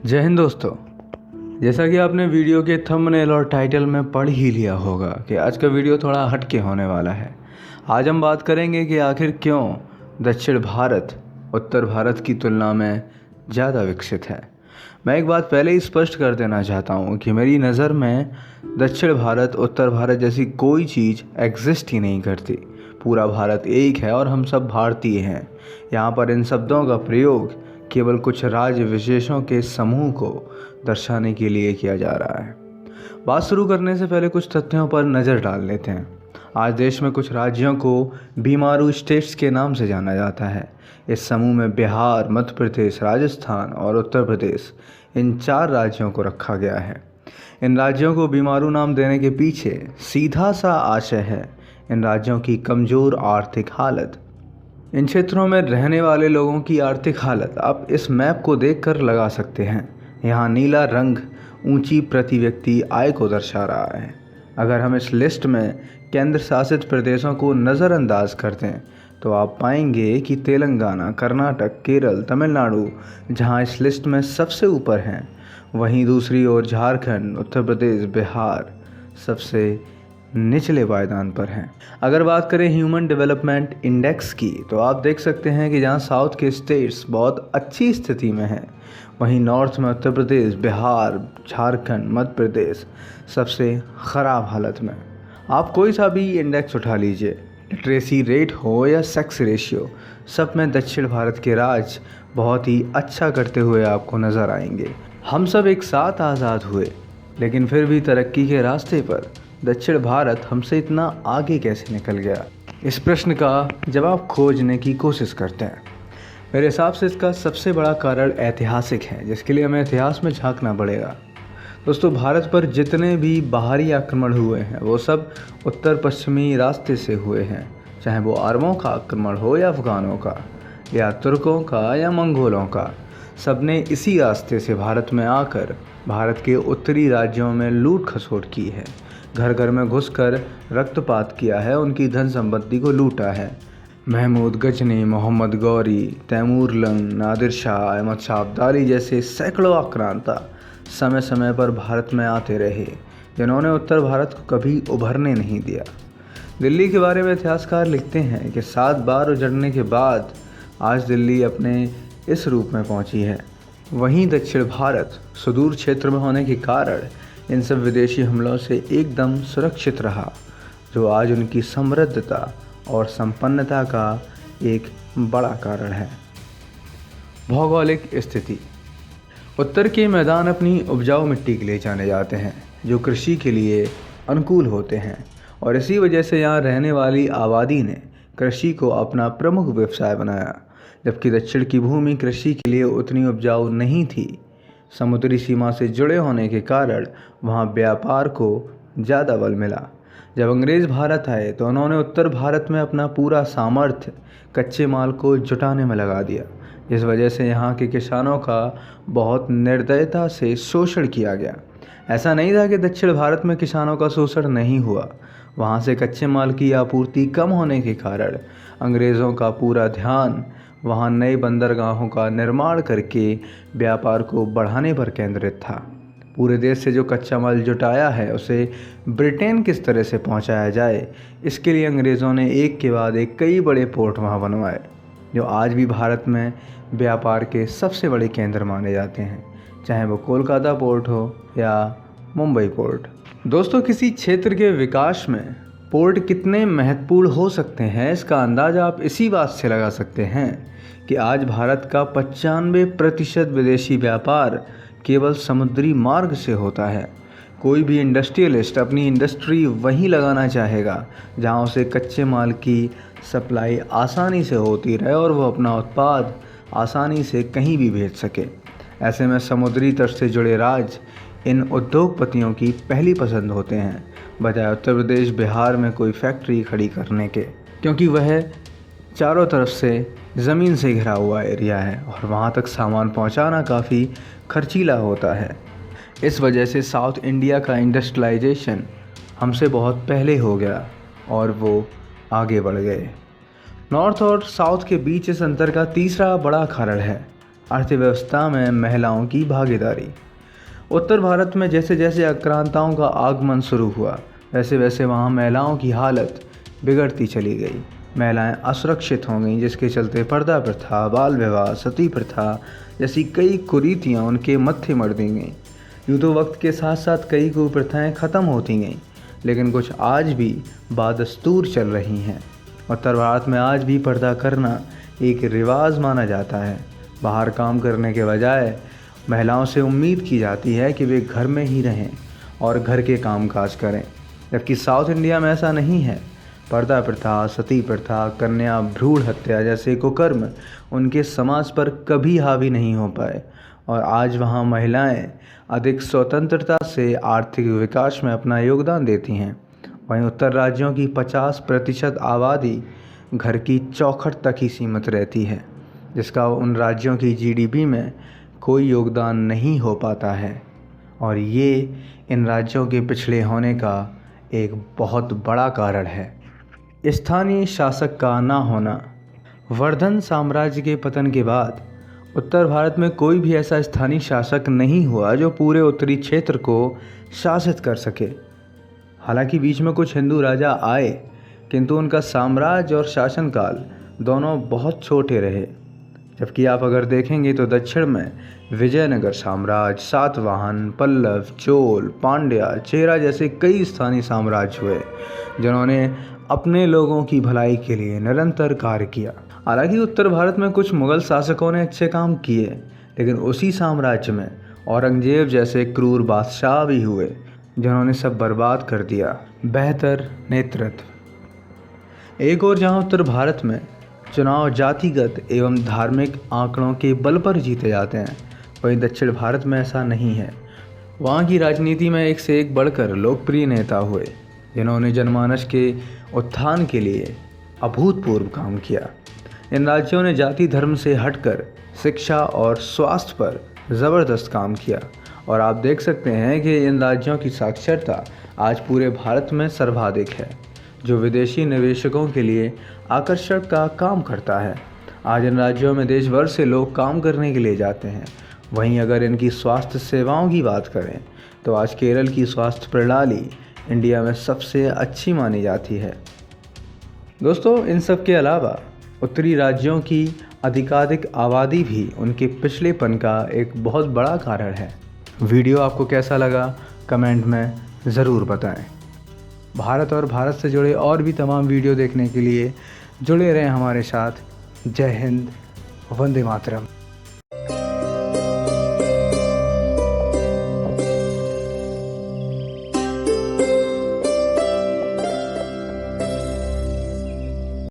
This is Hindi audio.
जय हिंद दोस्तों। जैसा कि आपने वीडियो के थंबनेल और टाइटल में पढ़ ही लिया होगा कि आज का वीडियो थोड़ा हटके होने वाला है। आज हम बात करेंगे कि आखिर क्यों दक्षिण भारत उत्तर भारत की तुलना में ज़्यादा विकसित है। मैं एक बात पहले ही स्पष्ट कर देना चाहता हूँ कि मेरी नज़र में दक्षिण भारत उत्तर भारत जैसी कोई चीज़ एग्जिस्ट ही नहीं करती। पूरा भारत एक है और हम सब भारतीय हैं। यहाँ पर इन शब्दों का प्रयोग केवल कुछ राज्य विशेषों के समूह को दर्शाने के लिए किया जा रहा है। बात शुरू करने से पहले कुछ तथ्यों पर नज़र डाल लेते हैं। आज देश में कुछ राज्यों को बीमारू स्टेट्स के नाम से जाना जाता है। इस समूह में बिहार, मध्य प्रदेश, राजस्थान और उत्तर प्रदेश, इन 4 राज्यों को रखा गया है। इन राज्यों को बीमारू नाम देने के पीछे सीधा सा आशय है इन राज्यों की कमज़ोर आर्थिक हालत। इन क्षेत्रों में रहने वाले लोगों की आर्थिक हालत आप इस मैप को देखकर लगा सकते हैं। यहाँ नीला रंग ऊंची प्रति व्यक्ति आय को दर्शा रहा है। अगर हम इस लिस्ट में केंद्र शासित प्रदेशों को नज़रअंदाज कर दें तो आप पाएंगे कि तेलंगाना, कर्नाटक, केरल, तमिलनाडु जहाँ इस लिस्ट में सबसे ऊपर हैं, वहीं दूसरी ओर झारखंड, उत्तर प्रदेश, बिहार सबसे निचले पायदान पर हैं। अगर बात करें ह्यूमन डेवलपमेंट इंडेक्स की तो आप देख सकते हैं कि जहां साउथ के स्टेट्स बहुत अच्छी स्थिति में हैं, वहीं नॉर्थ में उत्तर प्रदेश, बिहार, झारखंड, मध्य प्रदेश सबसे ख़राब हालत में। आप कोई सा भी इंडेक्स उठा लीजिए, लिटरेसी रेट हो या सेक्स रेशियो, सब में दक्षिण भारत के राज्य बहुत ही अच्छा करते हुए आपको नज़र आएंगे। हम सब एक साथ आज़ाद हुए, लेकिन फिर भी तरक्की के रास्ते पर दक्षिण भारत हमसे इतना आगे कैसे निकल गया? इस प्रश्न का जवाब खोजने की कोशिश करते हैं। मेरे हिसाब से इसका सबसे बड़ा कारण ऐतिहासिक है, जिसके लिए हमें इतिहास में झांकना पड़ेगा। दोस्तों, भारत पर जितने भी बाहरी आक्रमण हुए हैं वो सब उत्तर पश्चिमी रास्ते से हुए हैं, चाहे वो अरबों का आक्रमण हो या अफ़गानों का या तुर्कों का या मंगोलों का। सबने इसी रास्ते से भारत में आकर भारत के उत्तरी राज्यों में लूट खसोट की है, घर घर में घुसकर रक्तपात किया है, उनकी धन संपत्ति को लूटा है। महमूद गजनी, मोहम्मद गौरी, तैमूर लंग, नादिर शाह, अहमद शाह अब्दाली जैसे सैकड़ों आक्रांता समय समय पर भारत में आते रहे, जिन्होंने उत्तर भारत को कभी उभरने नहीं दिया। दिल्ली के बारे में इतिहासकार लिखते हैं कि 7 बार उजड़ने के बाद आज दिल्ली अपने इस रूप में पहुंची है। वहीं दक्षिण भारत सुदूर क्षेत्र में होने के कारण इन सब विदेशी हमलों से एकदम सुरक्षित रहा, जो आज उनकी समृद्धता और संपन्नता का एक बड़ा कारण है। भौगोलिक स्थिति। उत्तर के मैदान अपनी उपजाऊ मिट्टी के लिए जाने जाते हैं, जो कृषि के लिए अनुकूल होते हैं, और इसी वजह से यहाँ रहने वाली आबादी ने कृषि को अपना प्रमुख व्यवसाय बनाया। जबकि दक्षिण की भूमि कृषि के लिए उतनी उपजाऊ नहीं थी। समुद्री सीमा से जुड़े होने के कारण वहाँ व्यापार को ज़्यादा बल मिला। जब अंग्रेज़ भारत आए तो उन्होंने उत्तर भारत में अपना पूरा सामर्थ्य कच्चे माल को जुटाने में लगा दिया, जिस वजह से यहाँ के किसानों का बहुत निर्दयता से शोषण किया गया। ऐसा नहीं था कि दक्षिण भारत में किसानों का शोषण नहीं हुआ। वहाँ से कच्चे माल की आपूर्ति कम होने के कारण अंग्रेज़ों का पूरा ध्यान वहाँ नए बंदरगाहों का निर्माण करके व्यापार को बढ़ाने पर केंद्रित था। पूरे देश से जो कच्चा माल जुटाया है उसे ब्रिटेन किस तरह से पहुँचाया जाए, इसके लिए अंग्रेज़ों ने एक के बाद एक कई बड़े पोर्ट वहाँ बनवाए, जो आज भी भारत में व्यापार के सबसे बड़े केंद्र माने जाते हैं, चाहे वो कोलकाता पोर्ट हो या मुंबई पोर्ट। दोस्तों, किसी क्षेत्र के विकास में पोर्ट कितने महत्वपूर्ण हो सकते हैं, इसका अंदाज़ा आप इसी बात से लगा सकते हैं कि आज भारत का 95% विदेशी व्यापार केवल समुद्री मार्ग से होता है। कोई भी इंडस्ट्रियलिस्ट अपनी इंडस्ट्री वहीं लगाना चाहेगा जहां उसे कच्चे माल की सप्लाई आसानी से होती रहे और वो अपना उत्पाद आसानी से कहीं भी भेज सके। ऐसे में समुद्री तट से जुड़े राज्य इन उद्योगपतियों की पहली पसंद होते हैं, बजाय उत्तर प्रदेश, बिहार में कोई फैक्ट्री खड़ी करने के, क्योंकि वह चारों तरफ से ज़मीन से घिरा हुआ एरिया है और वहाँ तक सामान पहुँचाना काफ़ी खर्चीला होता है। इस वजह से साउथ इंडिया का इंडस्ट्रियलाइजेशन हमसे बहुत पहले हो गया और वो आगे बढ़ गए। नॉर्थ और साउथ के बीच इस अंतर का तीसरा बड़ा कारण है अर्थव्यवस्था में महिलाओं की भागीदारी। उत्तर भारत में जैसे जैसे आक्रांताओं का आगमन शुरू हुआ, वैसे वैसे वहाँ महिलाओं की हालत बिगड़ती चली गई। महिलाएं असुरक्षित हो गईं, जिसके चलते पर्दा प्रथा, बाल विवाह, सती प्रथा जैसी कई कुरीतियाँ उनके मत्थे मढ़ दी गईं। यूँ तो वक्त के साथ साथ कई कुप्रथाएँ ख़त्म होती गईं, लेकिन कुछ आज भी बादस्तूर चल रही हैं। उत्तर भारत में आज भी पर्दा करना एक रिवाज माना जाता है। बाहर काम करने के बजाय महिलाओं से उम्मीद की जाती है कि वे घर में ही रहें और घर के कामकाज करें, जबकि साउथ इंडिया में ऐसा नहीं है। पर्दा प्रथा, सती प्रथा, कन्या भ्रूण हत्या जैसे कुकर्म उनके समाज पर कभी हावी नहीं हो पाए और आज वहाँ महिलाएं अधिक स्वतंत्रता से आर्थिक विकास में अपना योगदान देती हैं। वहीं उत्तर राज्यों की 50% आबादी घर की चौखट तक ही सीमित रहती है, जिसका उन राज्यों की जीडीपी में कोई योगदान नहीं हो पाता है और ये इन राज्यों के पिछड़े होने का एक बहुत बड़ा कारण है। स्थानीय शासक का ना होना। वर्धन साम्राज्य के पतन के बाद उत्तर भारत में कोई भी ऐसा स्थानीय शासक नहीं हुआ जो पूरे उत्तरी क्षेत्र को शासित कर सके। हालांकि बीच में कुछ हिंदू राजा आए, किंतु उनका साम्राज्य और शासनकाल दोनों बहुत छोटे रहे। जबकि आप अगर देखेंगे तो दक्षिण में विजयनगर साम्राज्य, सातवाहन, पल्लव, चोल, पांड्या, चेरा जैसे कई स्थानीय साम्राज्य हुए, जिन्होंने अपने लोगों की भलाई के लिए निरंतर कार्य किया। हालांकि उत्तर भारत में कुछ मुगल शासकों ने अच्छे काम किए, लेकिन उसी साम्राज्य में औरंगजेब जैसे क्रूर बादशाह भी हुए, जिन्होंने सब बर्बाद कर दिया। बेहतर नेतृत्व। एक और जहां उत्तर भारत में चुनाव जातिगत एवं धार्मिक आंकड़ों के बल पर जीते जाते हैं, वहीं दक्षिण भारत में ऐसा नहीं है। वहाँ की राजनीति में एक से एक बढ़कर लोकप्रिय नेता हुए, जिन्होंने जनमानस के उत्थान के लिए अभूतपूर्व काम किया। इन राज्यों ने जाति धर्म से हटकर शिक्षा और स्वास्थ्य पर ज़बरदस्त काम किया और आप देख सकते हैं कि इन राज्यों की साक्षरता आज पूरे भारत में सर्वाधिक है, जो विदेशी निवेशकों के लिए आकर्षण का काम करता है। आज इन राज्यों में देश भर से लोग काम करने के लिए जाते हैं। वहीं अगर इनकी स्वास्थ्य सेवाओं की बात करें तो आज केरल की स्वास्थ्य प्रणाली इंडिया में सबसे अच्छी मानी जाती है। दोस्तों, इन सब के अलावा उत्तरी राज्यों की अधिकाधिक आबादी भी उनके पिछड़ेपन का एक बहुत बड़ा कारण है। वीडियो आपको कैसा लगा कमेंट में ज़रूर बताएं। भारत और भारत से जुड़े और भी तमाम वीडियो देखने के लिए जुड़े रहें हमारे साथ। जय हिंद, वंदे मातरम।